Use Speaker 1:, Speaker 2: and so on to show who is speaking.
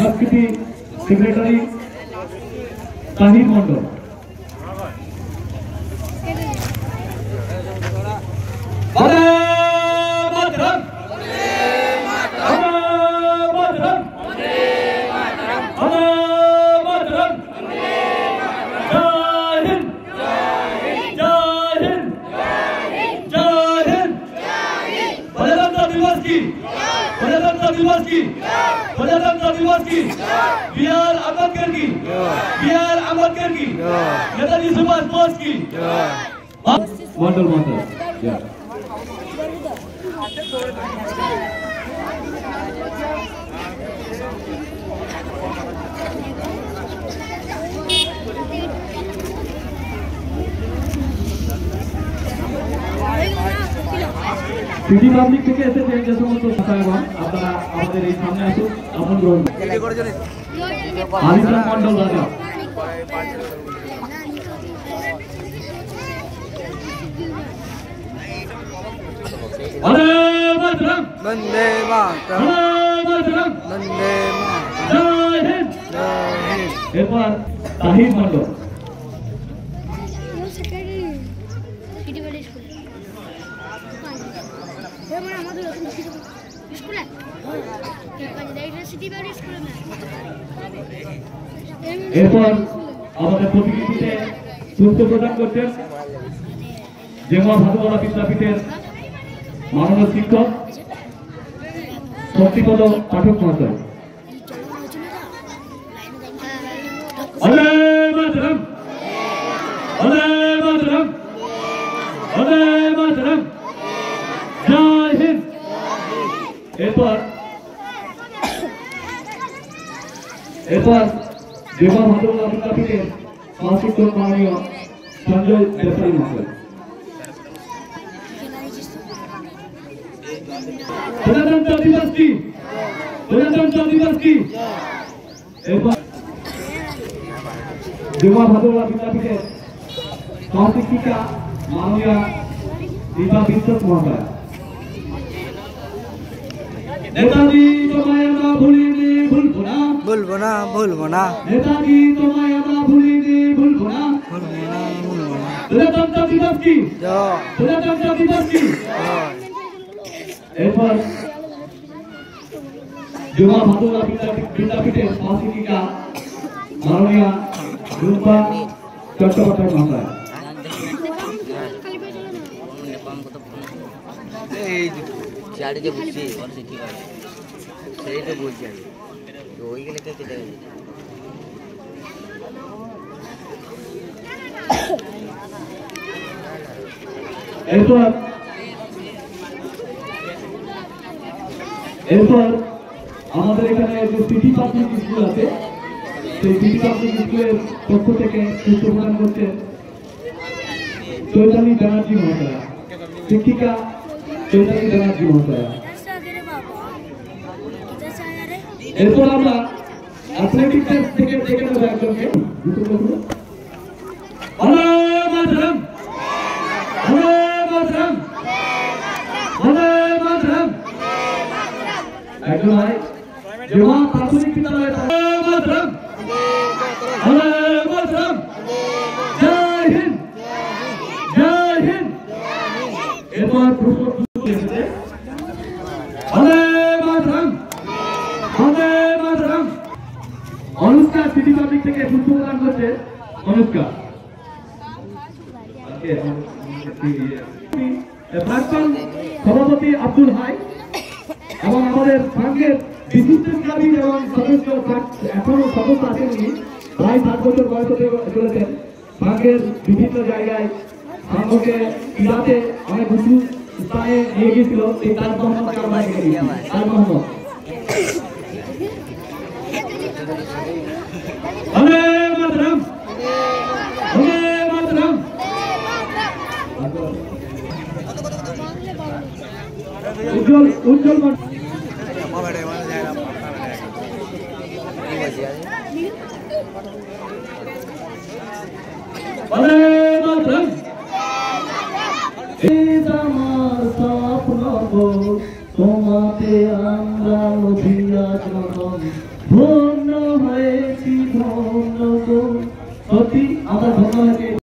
Speaker 1: সংস্কৃতি সেক্রেটারি তাহির মন্ডল।
Speaker 2: गणतंत्र दिवस की बीआर अम्बेडकर की नेताजी सुभाष बोस की
Speaker 1: मंडल मंडल সিটি পাবলিক থেকে এসেছেন যে সমস্ত সহায়গণ আপনারা আমাদের এই সামনে আসুন আপন গ্রহণ আরিফ মন্ডল রাজা
Speaker 3: वंदे मातरम वंदे मातरम
Speaker 1: জয় হিন্দ এরপর তাহির মন্ডল এরপর আমাদের প্রতিনিধিতে তথ্য প্রদান করছেন জেমা ভাদুয়ালা বিদ্যাপীঠের মাননীয় শিক্ষক শক্তিপদ পাঠক মহাশয়। জয় হিন্দ এরপর জেমা ভাদুয়ালা বিদ্যাপীঠের সহশিক্ষক মাননীয় সঞ্জয় দেশাই মহাশয়। गणतंत्र दिवस की जमा भादुआ विद्यापीठेर सहशिक्षिका माननीय दीपा विश्वक महोदय। नेताजी तुम्हें আমরা ভুলিনি ভুলবো না नेताजी तुम्हें আমরা ভুলিনি ভুলবো না गणतंत्र दिवस की এরপর জমা ভাদুয়া বিদ্যাপীঠের সহশিক্ষিকা মাননীয় রূপা চট্টোপাধ্যায় মহাশয়। এরপর আমাদের এখানে যে সিটি পাবলিক স্কুল আছে সেই সিটি পাবলিক স্কুলের পক্ষ থেকে তথ্য প্রদান করছেন চৈতালি ব্যানার্জি মহাশয়া, শিক্ষিকা চৈতালি ব্যানার্জি মহাশয়া। এরপর আমরা অ্যাথলেটিক্স থেকে দেখে নেব একজনকে। একজন হয় জমা প্রাথমিক বিদ্যালয়ের জয় হিন্দ এরপর অনুষ্কা সিটি পাবলিক থেকে পুষ্প প্রদান করছে অনুষ্কা। প্রাক্তন সভাপতি আব্দুল হাই এবং আমাদের সংঘের বিশিষ্ট কবি এবং সদস্য এখনো সদস্য আছেন উনি প্রায় 7 বছর বয়স হতে চলেছেন। সংঘের বিভিন্ন জায়গায় সংঘকে ক্রীড়াতে অনেক উঁচু স্থানে নিয়ে গিয়েছিল এই তাজ মোহাম্মদকে আমরা দেখেছি। তাজ মোহাম্মদ উজ্জ্বল তোমাকে আমরা ধন্য হয়েছি ধন্য গো। সত্যি আমরা ধন্য হয়েছি।